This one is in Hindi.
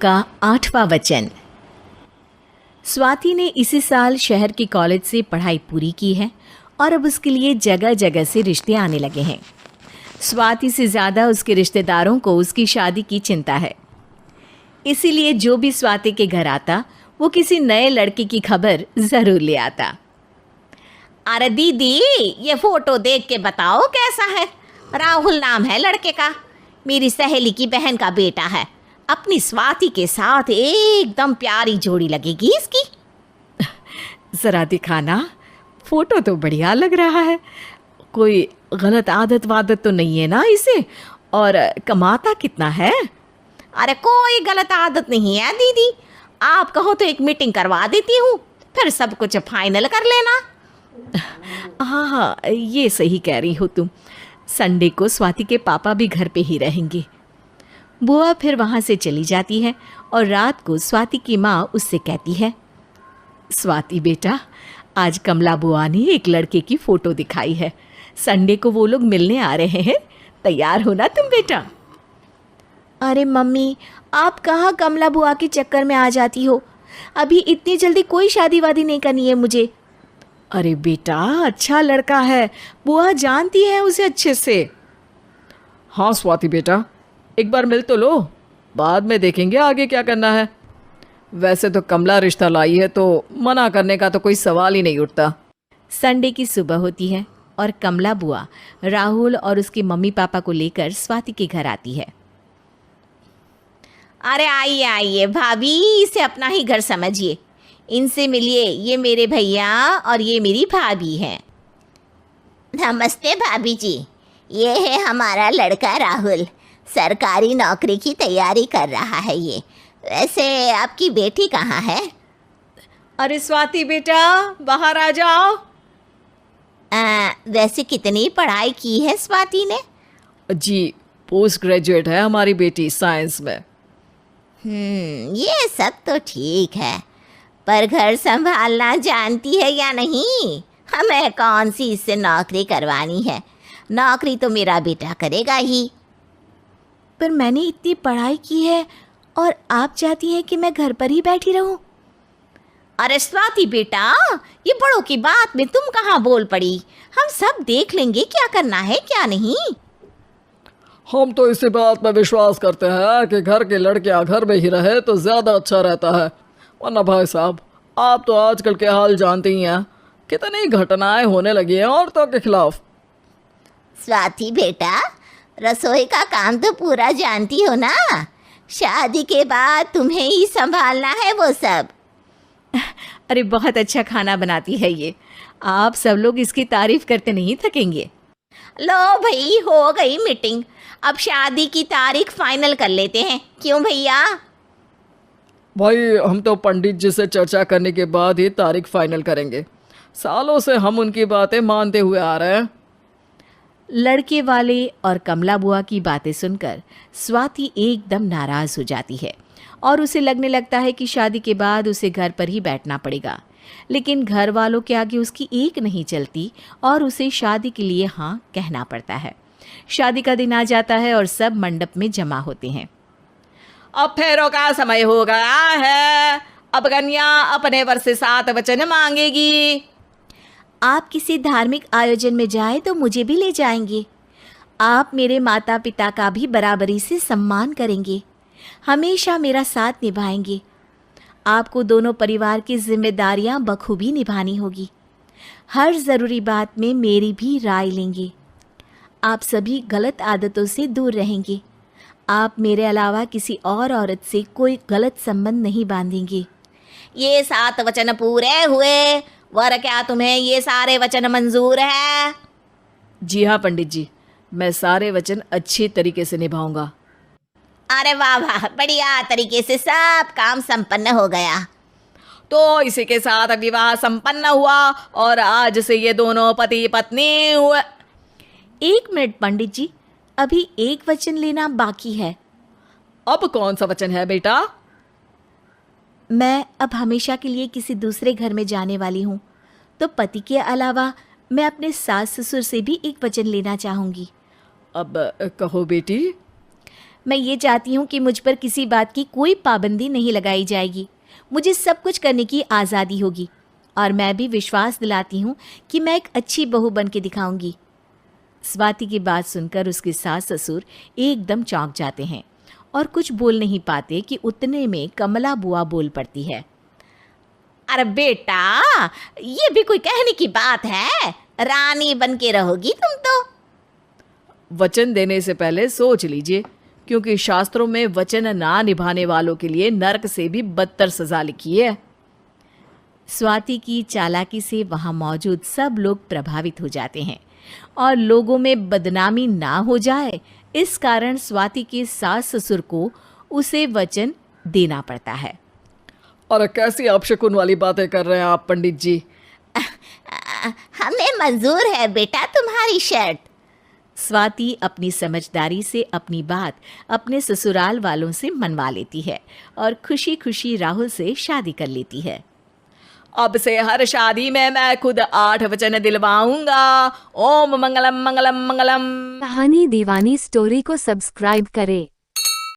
का 8वां वचन। स्वाति ने इसी साल शहर के कॉलेज से पढ़ाई पूरी की है और अब उसके लिए जगह जगह से रिश्ते आने लगे हैं। स्वाति से ज़्यादा उसके रिश्तेदारों को उसकी शादी की चिंता है, इसीलिए जो भी स्वाति के घर आता वो किसी नए लड़के की खबर ज़रूर ले आता। अरे दीदी, ये फोटो देख के बताओ कैसा है। राहुल नाम है लड़के का, मेरी सहेली की बहन का बेटा है। अपनी स्वाति के साथ एकदम प्यारी जोड़ी लगेगी इसकी। ज़रा दिखाना, फोटो तो बढ़िया लग रहा है। कोई गलत आदत वादत तो नहीं है ना इसे? और कमाता कितना है? अरे कोई गलत आदत नहीं है दीदी, आप कहो तो एक मीटिंग करवा देती हूँ, फिर सब कुछ फाइनल कर लेना। हाँ हाँ, ये सही कह रही हो तुम। संडे को स्वाति के पापा भी घर पे ही रहेंगे। बुआ फिर वहाँ से चली जाती है और रात को स्वाति की माँ उससे कहती है, स्वाति बेटा, आज कमला बुआ ने एक लड़के की फ़ोटो दिखाई है। संडे को वो लोग मिलने आ रहे हैं, तैयार हो ना तुम बेटा? अरे मम्मी, आप कहाँ कमला बुआ के चक्कर में आ जाती हो? अभी इतनी जल्दी कोई शादी वादी नहीं करनी है मुझे। अरे बेटा, अच्छा लड़का है, बुआ जानती है उसे अच्छे से। हाँ स्वाति बेटा, एक बार मिल तो लो, बाद में देखेंगे आगे क्या करना है। वैसे तो कमला रिश्ता लाई है तो मना करने का तो कोई सवाल ही नहीं उठता। संडे की सुबह होती है और कमला बुआ राहुल और उसके मम्मी पापा को लेकर स्वाति के घर आती है। अरे आइए आइए भाभी, इसे अपना ही घर समझिए। इनसे मिलिए, ये मेरे भैया और ये मेरी भाभी हैं। नमस्ते भाभी जी, ये है हमारा लड़का राहुल, सरकारी नौकरी की तैयारी कर रहा है ये। वैसे आपकी बेटी कहाँ है? अरे स्वाति बेटा, बाहर आ जाओ। वैसे कितनी पढ़ाई की है स्वाति ने? जी, पोस्ट ग्रेजुएट है हमारी बेटी साइंस में। ये सब तो ठीक है, पर घर संभालना जानती है या नहीं? हमें कौन सी इससे नौकरी करवानी है, नौकरी तो मेरा बेटा करेगा ही। पर मैंने इतनी पढ़ाई की है और आप चाहती हैं कि मैं घर पर ही बैठी रहूं? अरे स्वाति बेटा, ये बड़ों की बात में तुम कहाँ बोल पड़ी? हम सब देख लेंगे क्या करना है क्या नहीं। हम तो इसी बात में विश्वास करते हैं कि घर के लड़कियां घर में ही रहे तो ज़्यादा अच्छा रहता है, वरना भाई साहब आप तो आजकल के हाल जानते ही हैं, कितनी घटनाएं होने लगी हैं औरतों के खिलाफ। स्वाति बेटा, रसोई का काम तो पूरा जानती हो ना? शादी के बाद तुम्हें ही संभालना है वो सब। अरे बहुत अच्छा खाना बनाती है ये, आप सब लोग इसकी तारीफ करते नहीं थकेंगे। लो भाई, हो गई मीटिंग, अब शादी की तारीख फाइनल कर लेते हैं, क्यों भैया? भाई हम तो पंडित जी से चर्चा करने के बाद ही तारीख फाइनल करेंगे, सालों से हम उनकी बातें मानते हुए आ रहे हैं। लड़के वाले और कमला बुआ की बातें सुनकर स्वाति एकदम नाराज़ हो जाती है और उसे लगने लगता है कि शादी के बाद उसे घर पर ही बैठना पड़ेगा। लेकिन घर वालों के आगे उसकी एक नहीं चलती और उसे शादी के लिए हाँ कहना पड़ता है। शादी का दिन आ जाता है और सब मंडप में जमा होते हैं। अब फेरों का समय हो गया है, अब कन्या अपने वर से 7 वचन मांगेगी। आप किसी धार्मिक आयोजन में जाएं तो मुझे भी ले जाएंगे। आप मेरे माता पिता का भी बराबरी से सम्मान करेंगे, हमेशा मेरा साथ निभाएंगे। आपको दोनों परिवार की जिम्मेदारियां बखूबी निभानी होगी। हर ज़रूरी बात में मेरी भी राय लेंगे। आप सभी गलत आदतों से दूर रहेंगे। आप मेरे अलावा किसी और औरत से कोई गलत संबंध नहीं बांधेंगे। ये 7 वचन पूरे हुए, वर क्या तुम्हें ये सारे वचन मंजूर है? जी हाँ पंडित जी, मैं सारे वचन अच्छी तरीके से निभाऊंगा। अरे वाह वाह, बढ़िया तरीके से सब काम संपन्न हो गया। तो इसी के साथ विवाह संपन्न हुआ और आज से ये दोनों पति पत्नी हुए। 1 मिनट पंडित जी, अभी एक वचन लेना बाकी है। अब कौन सा वचन है बेटा? मैं अब हमेशा के लिए किसी दूसरे घर में जाने वाली हूँ, तो पति के अलावा मैं अपने सास ससुर से भी एक वचन लेना चाहूँगी। अब कहो बेटी। मैं ये चाहती हूँ कि मुझ पर किसी बात की कोई पाबंदी नहीं लगाई जाएगी। मुझे सब कुछ करने की आज़ादी होगी और मैं भी विश्वास दिलाती हूँ कि मैं एक अच्छी बहू बन के दिखाऊंगी। स्वाति की बात सुनकर उसके सास ससुर एकदम चौंक जाते हैं और कुछ बोल नहीं पाते कि उतने में कमला बुआ बोल पड़ती है। अरे बेटा, ये भी कोई कहने की बात है? रानी बन के रहोगी तुम तो। वचन देने से पहले सोच लीजिए, क्योंकि शास्त्रों में वचन ना निभाने वालों के लिए नरक से भी बदतर सजा लिखी है। स्वाति की चालाकी से वहाँ मौजूद सब लोग प्रभावित हो जाते हैं और लोगों में बदनामी ना हो जाए, इस कारण स्वाति के सास ससुर को उसे वचन देना पड़ता है। अरे कैसी अपशकुन वाली बातें कर रहे हैं आप पंडित जी। हमें मंजूर है बेटा तुम्हारी शर्त। स्वाति अपनी समझदारी से अपनी बात अपने ससुराल वालों से मनवा लेती है और खुशी खुशी राहुल से शादी कर लेती है। अब से हर शादी में मैं खुद 8 वचन दिलवाऊंगा। ओम मंगलम मंगलम मंगलम। कहानी दीवानी स्टोरी को सब्सक्राइब करें।